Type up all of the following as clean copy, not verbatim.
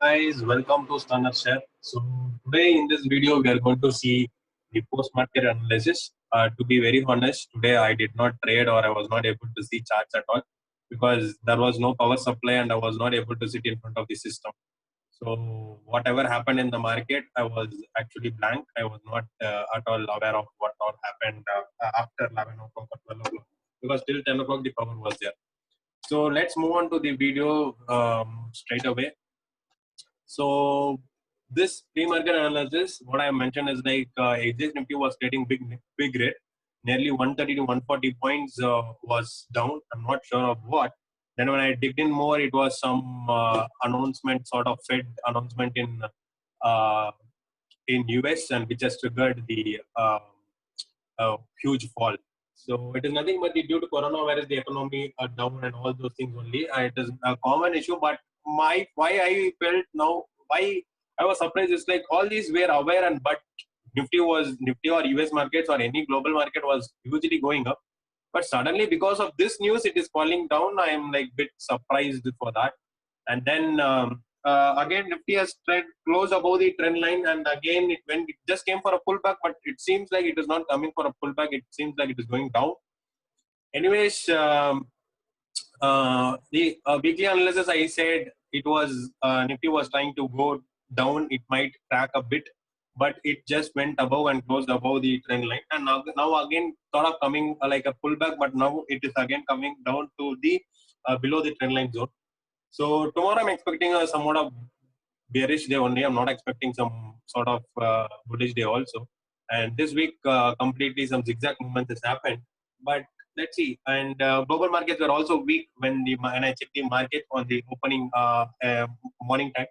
Guys, welcome to Stunner Share. So today in this video we are going to see the post-market analysis. To be very honest, today I did not trade or I was not able to see charts at all because there was no power supply and I was not able to sit in front of the system. So whatever happened in the market, I was actually blank. I was not at all aware of what all happened after 11 o'clock or 12 o'clock because till 10 o'clock the power was there. So let's move on to the video straight away. So this pre-market analysis, what I mentioned is like Exchange Nifty was trading big red, nearly 130 to 140 points was down. I'm not sure of what. Then when I digged in more, it was some announcement, sort of Fed announcement uh, in US, and which has triggered the huge fall. So it is nothing but due to coronavirus, the economy are down and all those things only. It is a common issue, but why I felt now, why I was surprised is like all these were aware, and but Nifty or US markets or any global market was hugely going up. But suddenly because of this news, it is falling down. I am like bit surprised for that. And then again, Nifty has closed above the trend line, and again it just came for a pullback, but it seems like it is not coming for a pullback. It seems like it is going down. Anyways, the weekly analysis, I said it was Nifty was trying to go down. It might crack a bit, but it just went above and closed above the trend line. And now again, sort of coming like a pullback, but now it is again coming down to the below the trend line zone. So tomorrow I'm expecting a somewhat of bearish day only. I'm not expecting some sort of bullish day also. And this week completely some zigzag movement has happened. But let's see. And global markets were also weak when I checked the market on the opening morning time.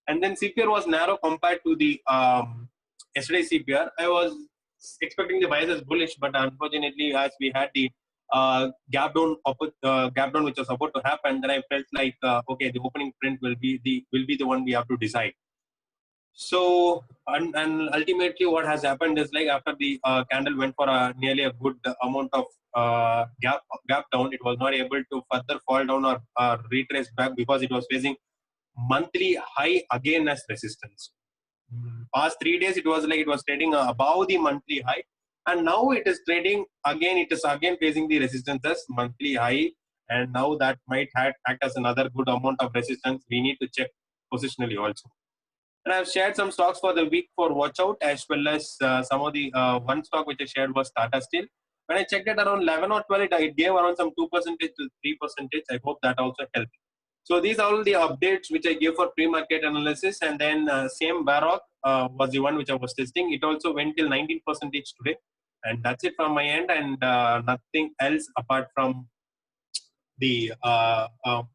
And then CPR was narrow compared to the yesterday's CPR. I was expecting the bias as bullish, but unfortunately, as we had the gap down which was about to happen, then I felt like okay, the opening print will be the one we have to decide. So and ultimately, what has happened is like after the candle went for nearly a good amount of gap down, it was not able to further fall down or retrace back because it was facing monthly high again as resistance. Past 3 days, it was like it was trading above the monthly high, and now it is trading again. It is again facing the resistance as monthly high, and now that might act as another good amount of resistance. We need to check positionally also. And I've shared some stocks for the week for watch out, as well as some of the one stock which I shared was Tata Steel. When I checked it around 11 or 12, it gave around some 2% to 3%. I hope that also helped. So these are all the updates which I gave for pre-market analysis, and then same Varroc was the one which I was testing. It also went till 19% today, and that's it from my end, and nothing else apart from the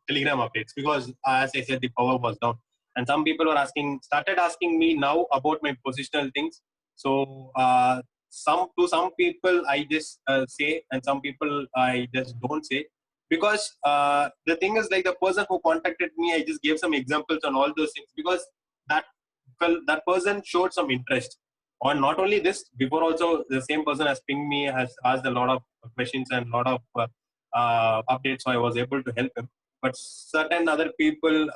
Telegram updates, because as I said, the power was down, and some people were started asking me now about my positional things. So some people I just say, and some people I just don't say, because the thing is like the person who contacted me, I just gave some examples on all those things because that that person showed some interest on not only this. Before also, the same person has pinged me, has asked a lot of questions and a lot of updates, so I was able to help him. But certain other people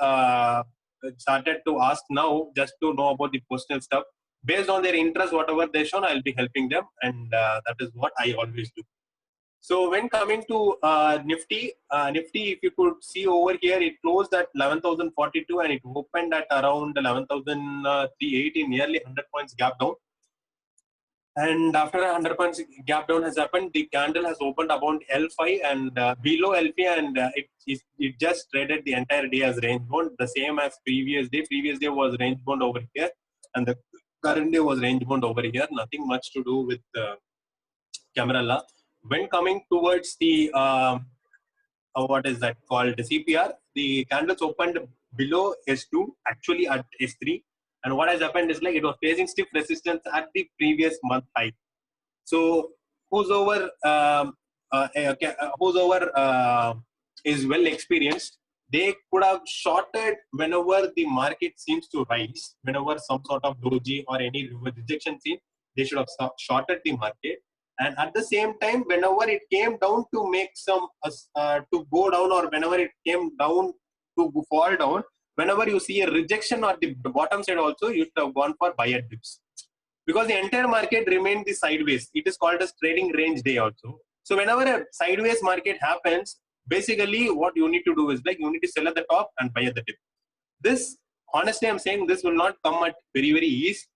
started to ask now just to know about the personal stuff. Based on their interest, whatever they shown, I'll be helping them, and that is what I always do. So when coming to Nifty, if you could see over here, it closed at 11,042 and it opened at around 11,380, nearly 100 points gap down. And after a 100 points gap down has happened, the candle has opened about L5 and below L5, and it just traded the entire day as range bound, the same as previous day. Previous day was range bound over here, and the current day was range bound over here. Nothing much to do with Camarilla. When coming towards the what is that called, the CPR, the candles opened below S2, actually at S3, and what has happened is like it was facing stiff resistance at the previous month high. So whosoever is well experienced, they could have shorted whenever the market seems to rise, whenever some sort of doji or any rejection seen, they should have shorted the market. And at the same time, whenever it came down to make some to go down, or whenever it came down to fall down, whenever you see a rejection or the bottom side also, you should have gone for buy at dips. Because the entire market remained the sideways. It is called as trading range day also. So whenever a sideways market happens, basically what you need to do is like you need to sell at the top and buy at the dip. This, honestly, I'm saying this will not come at very ease.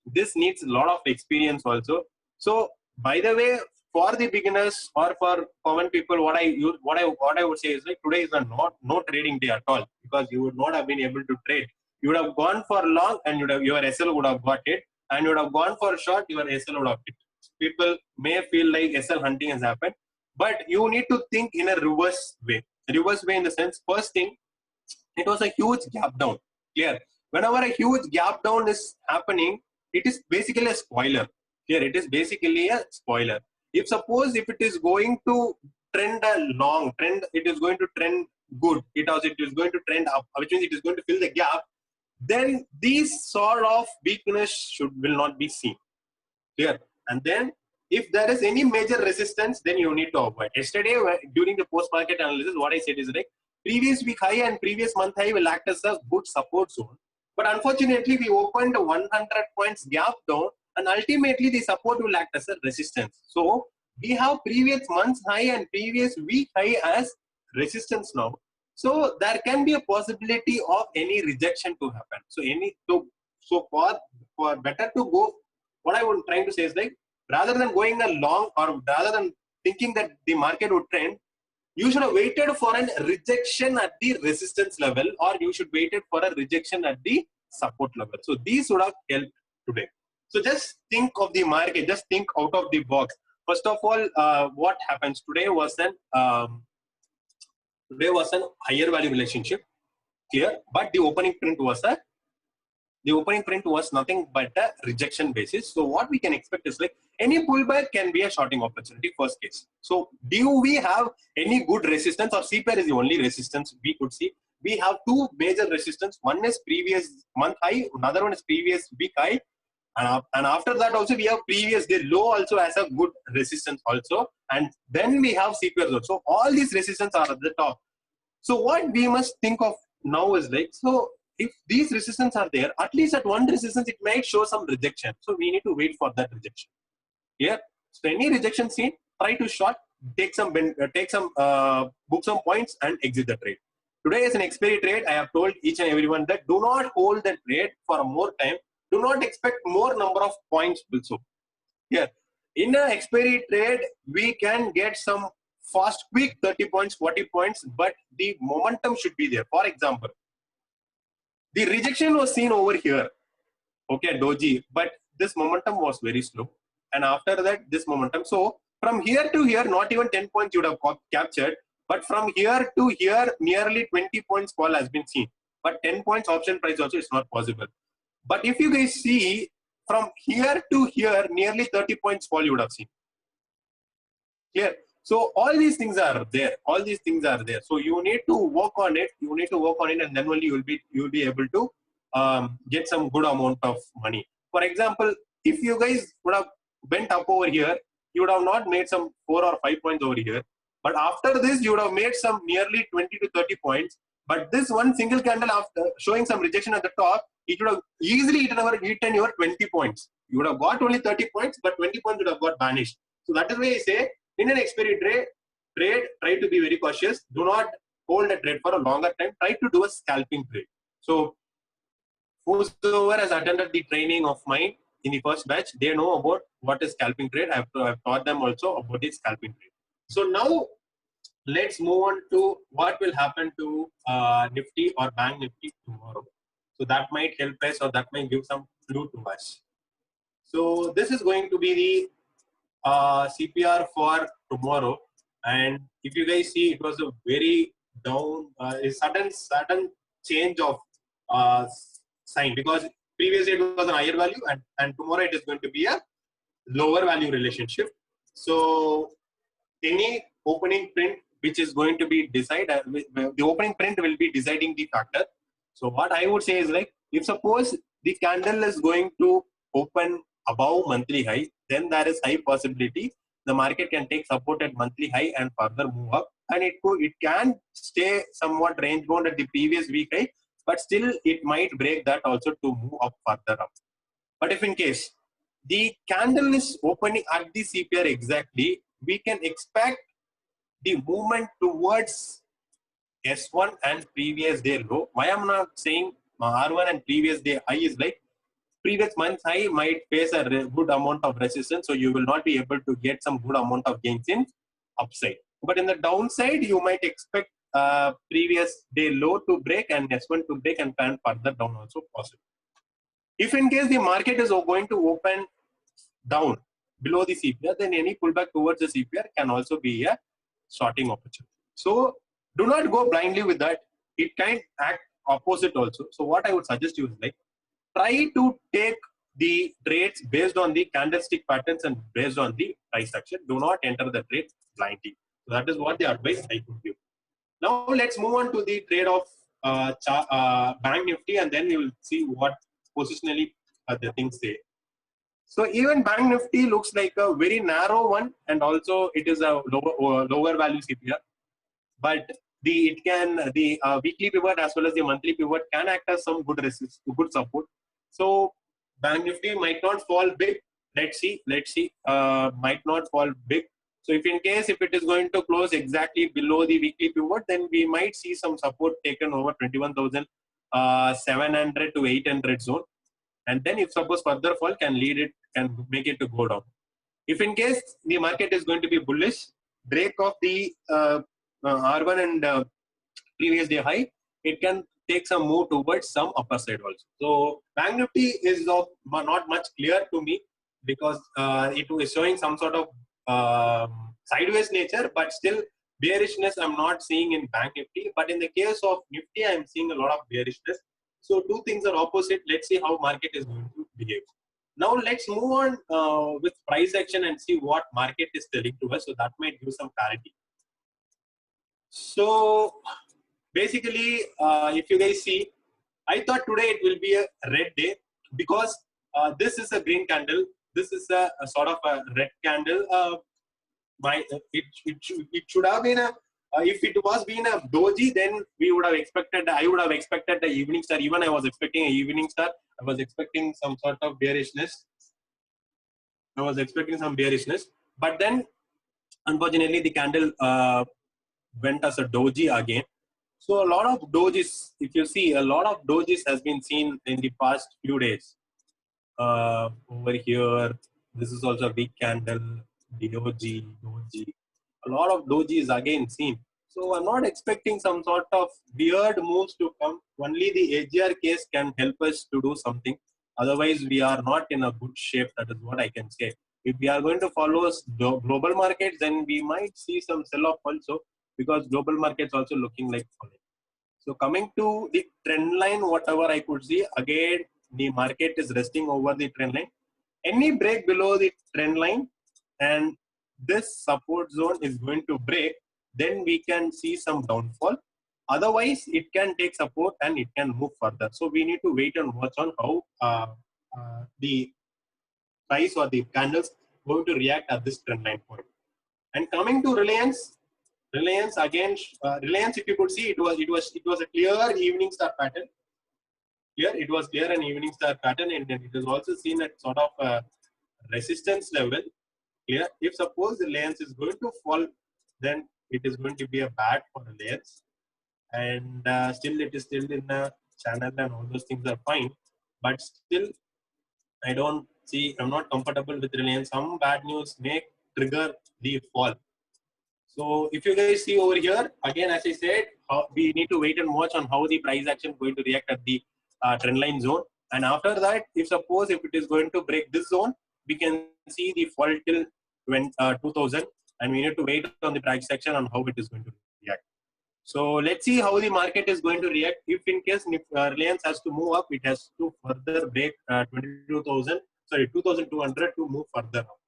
This needs a lot of experience also. So by the way, for the beginners or for common people, what I would say is like today is a no trading day at all, because you would not have been able to trade. You would have gone for long and your SL would have got it, and you would have gone for short, your SL would have hit. People may feel like SL hunting has happened, but you need to think in a reverse way. Reverse way in the sense, first thing, it was a huge gap down. Clear. Whenever a huge gap down is happening, it is basically a spoiler. Here, it is basically a spoiler. If suppose if it is going to trend a long trend, it is going to trend good. It is going to trend up, which means it is going to fill the gap. Then these sort of weakness will not be seen. Clear. And then if there is any major resistance, then you need to avoid. Yesterday, during the post-market analysis, what I said is like previous week high and previous month high will act as a good support zone. But unfortunately, we opened a 100 points gap down, and ultimately the support will act as a resistance. So we have previous month's high and previous week high as resistance now. So there can be a possibility of any rejection to happen. So for better to go, what I was trying to say is like rather than going a long or rather than thinking that the market would trend, you should have waited for a rejection at the resistance level, or you should waited for a rejection at the support level. So these would have helped today. So just think of the market, just think out of the box. First of all, what happens today was an higher value relationship here, but the opening print was nothing but a rejection basis. So what we can expect is like any pullback can be a shorting opportunity, first case. So do we have any good resistance, or CPR is the only resistance we could see? We have two major resistance. One is previous month high, another one is previous week high. And after that also we have previous day low also as a good resistance also. And then we have CPR zone. So all these resistance are at the top. So what we must think of now is like, so if these resistance are there, at least at one resistance, it might show some rejection. So we need to wait for that rejection. Here, so any rejection seen, try to short, book some points and exit the trade. Today is an expiry trade. I have told each and everyone that do not hold the trade for more time. Do not expect more number of points also. Here, in an expiry trade, we can get some fast, quick 30 points, 40 points, but the momentum should be there. For example, the rejection was seen over here, okay, doji, but this momentum was very slow. And after that, this momentum. So from here to here, not even 10 points you would have captured, but from here to here, nearly 20 points fall has been seen. But 10 points option price also is not possible. But if you guys see, from here to here, nearly 30 points fall you would have seen. Clear? So all these things are there. All these things are there. So you need to work on it. You need to work on it, and then only you will be able to get some good amount of money. For example, if you guys would have went up over here, you would have not made some 4 or 5 points over here. But after this, you would have made some nearly 20 to 30 points. But this one single candle after showing some rejection at the top, it would have easily eaten your 20 points. You would have got only 30 points, but 20 points would have got vanished. So that is why I say, in an expiry trade, try to be very cautious. Do not hold a trade for a longer time. Try to do a scalping trade. So whosoever has attended the training of mine in the first batch, they know about what is scalping trade. I've taught them also about the scalping trade. So now let's move on to what will happen to Nifty or Bank Nifty tomorrow. So that might help us, or that might give some clue to us. So this is going to be the CPR for tomorrow, and if you guys see, it was a very down, a sudden change of sign, because previously it was an higher value, and tomorrow it is going to be a lower value relationship. So any opening print which is going to be decided, the opening print will be deciding the factor. So what I would say is like, if suppose the candle is going to open above monthly high, then there is high possibility the market can take support at monthly high and further move up, and it can stay somewhat range bound at the previous week high but still it might break that also to move up further up. But if in case the candle is opening at the CPR exactly, we can expect the movement towards S1 and previous day low. Why I'm not saying R1 and previous day high is like previous month's high might face a good amount of resistance, so you will not be able to get some good amount of gains in upside. But in the downside, you might expect previous day low to break and S1 to break and pan further down also possible. If in case the market is going to open down below the CPR, then any pullback towards the CPR can also be a shorting opportunity. So do not go blindly with that. It can act opposite also. So what I would suggest you is like, try to take the trades based on the candlestick patterns and based on the price action. Do not enter the trade blindly. So that is what the advice I could give. Now let's move on to the trade of Bank Nifty, and then we will see what positionally the things say. So even Bank Nifty looks like a very narrow one, and also it is a lower value CPR. But the weekly pivot as well as the monthly pivot can act as some good support. So Bank Nifty might not fall big. Let's see. Might not fall big. So if in case if it is going to close exactly below the weekly pivot, then we might see some support taken over 21,700 to 800 zone. And then if suppose further fall can make it to go down. If in case the market is going to be bullish, break of the R1 and previous day high, it can take some move towards some upper side also. So Bank Nifty is not much clear to me because it is showing some sort of sideways nature, but still bearishness I'm not seeing in Bank Nifty. But in the case of Nifty, I'm seeing a lot of bearishness. So two things are opposite. Let's see how market is going to behave. Now let's move on with price action and see what market is telling to us. So that might give some clarity. So basically, if you guys see, I thought today it will be a red day because this is a green candle. This is a sort of a red candle. It should have been a, if it was been a doji, then I would have expected the evening star. Even I was expecting a evening star. I was expecting some sort of bearishness. But then unfortunately the candle went as a doji again. So a lot of dojis, if you see, a lot of dojis has been seen in the past few days. Over here, this is also a big candle, doji. A lot of doji is again seen. So I'm not expecting some sort of weird moves to come. Only the AGR case can help us to do something. Otherwise, we are not in a good shape. That is what I can say. If we are going to follow global markets, then we might see some sell-off also, because global markets also looking like falling. So coming to the trend line, whatever I could see, again, the market is resting over the trend line. Any break below the trend line and this support zone is going to break, then we can see some downfall. Otherwise, it can take support and it can move further. So we need to wait and watch on how the price or the candles going to react at this trend line point. And coming to Reliance again, Reliance, if you could see, it was a clear evening star pattern. Here it was clear an evening star pattern, and it is also seen at sort of a resistance level. Here, if suppose Reliance is going to fall, then it is going to be a bad for Reliance, and still it is still in the channel and all those things are fine, but still I don't see, I'm not comfortable with Reliance. Some bad news may trigger the fall. So if you guys see over here, again, as I said, we need to wait and watch on how the price action is going to react at the trend line zone. And after that, if it is going to break this zone, we can see the fall till 2000, and we need to wait on the price action on how it is going to react. So let's see how the market is going to react. If in case Reliance has to move up, it has to further break 2200 to move further up.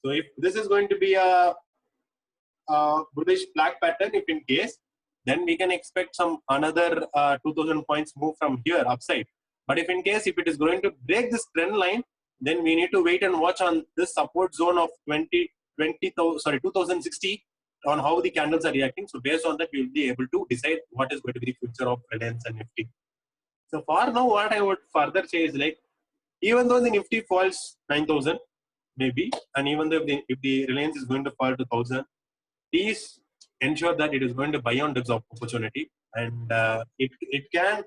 So if this is going to be a bullish black pattern, if in case, then we can expect some another 2000 points move from here upside. But if in case, if it is going to break this trend line, then we need to wait and watch on this support zone of 2060 on how the candles are reacting. So based on that, we will be able to decide what is going to be the future of Reliance and Nifty. So for now, what I would further say is like, even though the Nifty falls 9,000, maybe, and even though if the Reliance is going to fall to 1,000, please ensure that it is going to buy on dips of opportunity, and it can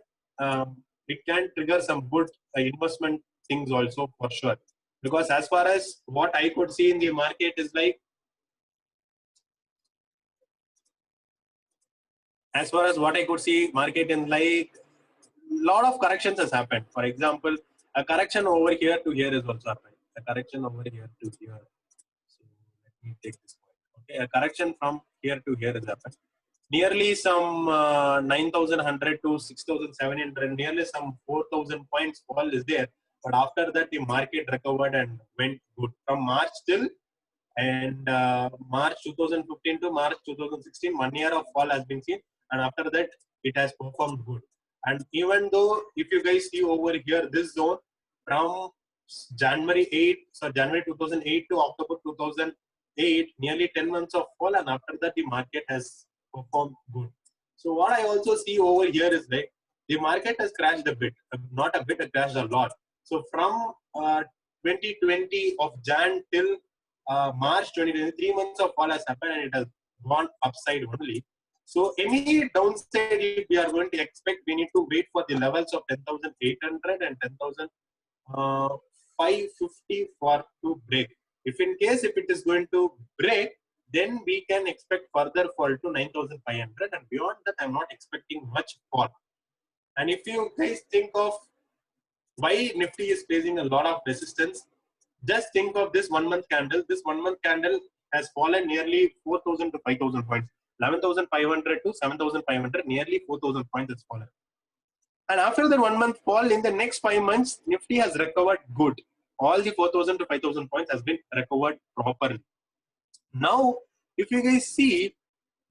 trigger some good investment things also for sure. Because as far as what I could see in the market is like, as far as what I could see market in like, lot of corrections has happened. For example, a correction over here to here is also happened. A correction over here to here. So let me take this point. Okay, a correction from here to here is happened. Nearly some 9,100 to 6,700, nearly some 4,000 points fall is there. But after that, the market recovered and went good from March till and March 2015 to March 2016. 1 year of fall has been seen, and after that, it has performed good. And even though if you guys see over here, this zone from January 8, so January 2008 to October 2008, nearly 10 months of fall, and after that the market has performed good. So what I also see over here is like the market has crashed a bit, not a bit, it crashed a lot. So from 2020 of Jan till March 2020, 3 months of fall has happened and it has gone upside only. So any downside if we are going to expect, we need to wait for the levels of 10,800 and 10,550 for to break. If in case if it is going to break, then we can expect further fall to 9,500, and beyond that I'm not expecting much fall. And if you guys think of why Nifty is facing a lot of resistance, just think of this 1 month candle. This 1 month candle has fallen nearly 4,000 to 5,000 points. 11,500 to 7,500, nearly 4,000 points has fallen. And after the 1 month fall, in the next 5 months, Nifty has recovered good. All the 4,000 to 5,000 points has been recovered properly. Now, if you guys see,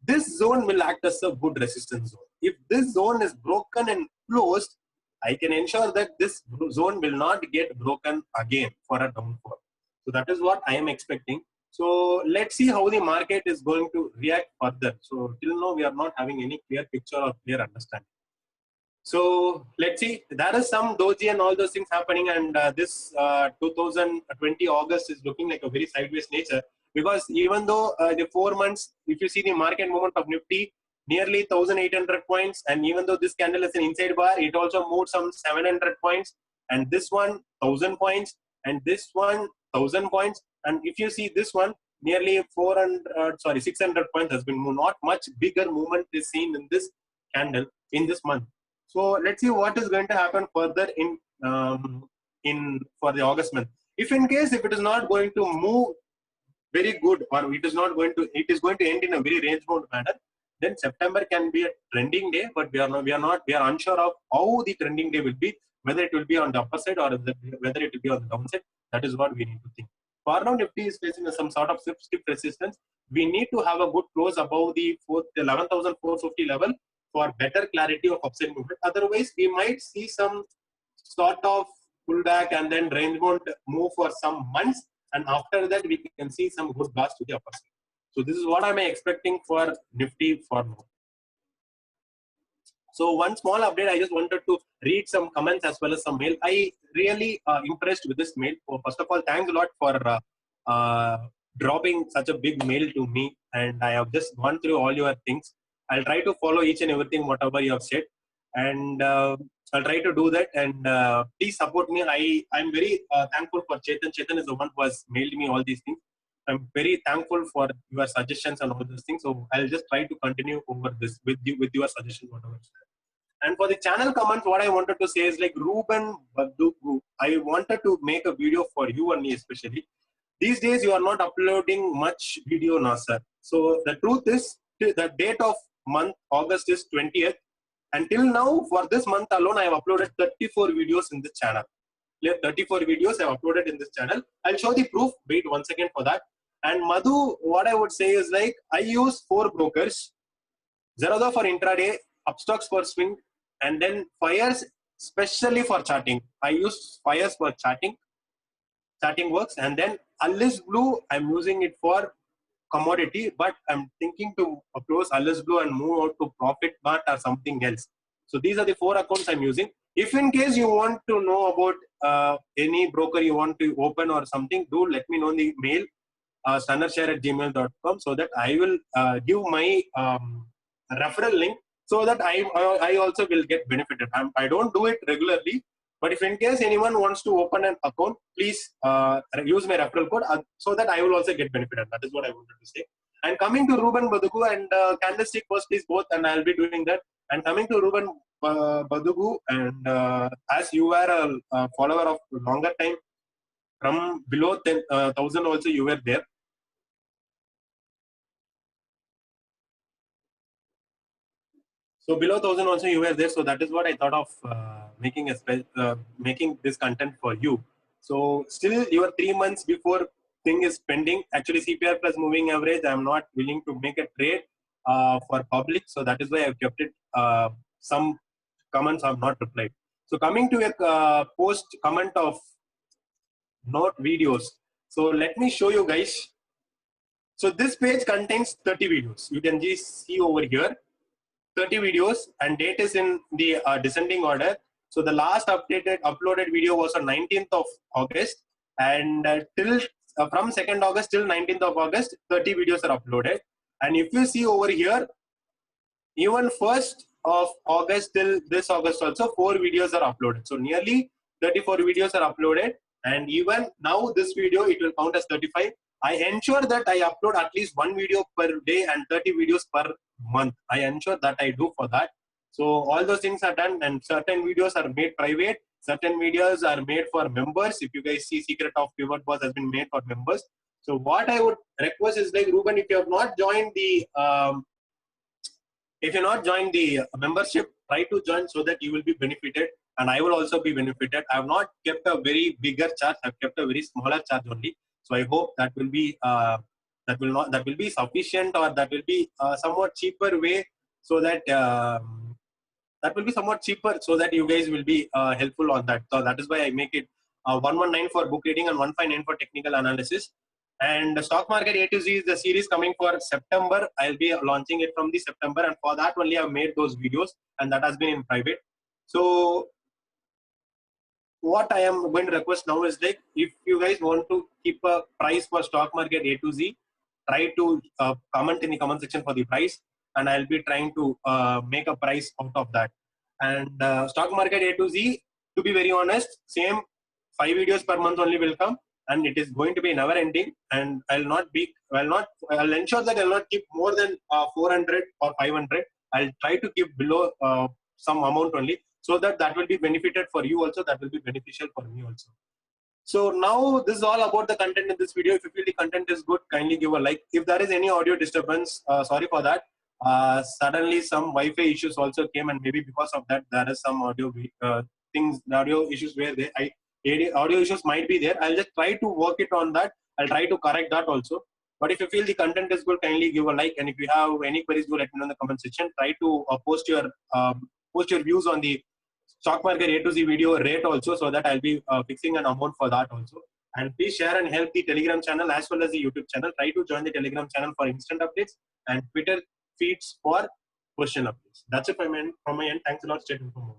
this zone will act as a good resistance zone. If this zone is broken and closed, I can ensure that this zone will not get broken again for a downfall. So that is what I am expecting. So let's see how the market is going to react further. So till now, we are not having any clear picture or clear understanding. So let's see, there is some doji and all those things happening, and this 2020 August is looking like a very sideways nature, because even though the 4 months, if you see the market movement of Nifty, nearly 1,800 points, and even though this candle is an inside bar, it also moved some 700 points, and this one 1,000 points, and this one 1,000 points, and if you see this one, nearly 600 points has been moved. Not much bigger movement is seen in this candle in this month. So let's see what is going to happen further in for the August month. If in case if it is not going to move very good, or it is going to end in a very range bound manner, then September can be a trending day. But we are unsure of how the trending day will be, whether it will be on the upper side or whether it will be on the downside. That is what we need to think. For now, Nifty is facing some sort of stiff resistance. We need to have a good close above the 11,450 level for better clarity of upside movement. Otherwise, we might see some sort of pullback and then range bound move for some months, and after that we can see some good blast to the upper side. So this is what I am expecting for Nifty for now. So one small update, I just wanted to read some comments as well as some mail. I really impressed with this mail. So first of all, thanks a lot for dropping such a big mail to me, and I have just gone through all your things. I'll try to follow each and everything whatever you have said, and I'll try to do that. And please support me. I'm very thankful for Chetan. Chetan is the one who has mailed me all these things. I'm very thankful for your suggestions and all those things. So I'll just try to continue over this with your suggestions, whatever. And for the channel comments, what I wanted to say is like Ruben Badugu, I wanted to make a video for you and me especially. These days you are not uploading much video now, sir. So the truth is, the date of month August is 20th. Until now, for this month alone, I have uploaded 34 videos in this channel. 34 videos I have uploaded in this channel. I'll show the proof. Wait 1 second for that. And Madhu, what I would say is like, I use 4 brokers. Zerodha for intraday, Upstocks for swing, and then Fires specially for charting. I use Fires for charting. Charting works. And then Alice Blue, I'm using it for commodity, but I'm thinking to close Alice Blue and move out to Profit Mart or something else. So these are the 4 accounts I'm using. If in case you want to know about any broker you want to open or something, do let me know in the mail standardshare@gmail.com, so that I will give my referral link, so that I also will get benefited. I don't do it regularly, but if in case anyone wants to open an account, please use my referral code, so that I will also get benefited. That is what I wanted to say. And coming to Ruben Badugu and Candlestick First, please both, and I'll be doing that. And coming to Ruben Badugu, and as you were a follower of longer time, from below 10,000 also you were there. So below 1,000 also you were there. So that is what I thought of making this content for you. So still your 3 months before thing is pending. Actually CPR plus moving average, I am not willing to make a trade for public. So that is why I've kept it. Some comments have not replied. So coming to a post comment of not videos. So let me show you guys. So this page contains 30 videos. You can just see over here 30 videos, and date is in the descending order. So the last uploaded video was on 19th of August, and till from 2nd August till 19th of August, 30 videos are uploaded. And if you see over here, even 1st of August till this August also 4 videos are uploaded. So nearly 34 videos are uploaded, and even now this video, it will count as 35. I ensure that I upload at least 1 video per day and 30 videos per month. I ensure that I do for that. So all those things are done, and certain videos are made private, certain videos are made for members. If you guys see, Secret of Pivot Boss has been made for members. So what I would request is, like, Ruben, if you have not joined the membership, try to join so that you will be benefited, and I will also be benefited. I have not kept a very bigger charge. I've kept a very smaller charge only. So I hope that will be sufficient, or that will be somewhat cheaper way, so that so that you guys will be helpful on that. So that is why I make it 119 for book reading and 159 for technical analysis. And the stock market A to Z is the series coming for September. I'll be launching it from the September, and for that only I've made those videos, and that has been in private. So what I am going to request now is, like, if you guys want to keep a price for stock market A to Z, try to comment in the comment section for the price, and I'll be trying to make a price out of that. And stock market A to Z, to be very honest, same 5 videos per month only will come, and it is going to be never ending. And I'll ensure that I'll not keep more than 400 or 500. I'll try to keep below some amount only, so that will be benefited for you also, that will be beneficial for me also. So now this is all about the content in this video. If you feel the content is good, kindly give a like. If there is any audio disturbance, sorry for that. Suddenly some Wi-Fi issues also came, and maybe because of that there is some audio issues where audio issues might be there. I'll just try to work it on that. I'll try to correct that also. But if you feel the content is good, kindly give a like. And if you have any queries, do let me know in the comment section. Try to post your views on the stock market A to Z video rate also, so that I'll be fixing an amount for that also. And please share and help the Telegram channel as well as the YouTube channel. Try to join the Telegram channel for instant updates, and Twitter feeds for question updates. That's it from my end. Thanks a lot. Stay tuned for more.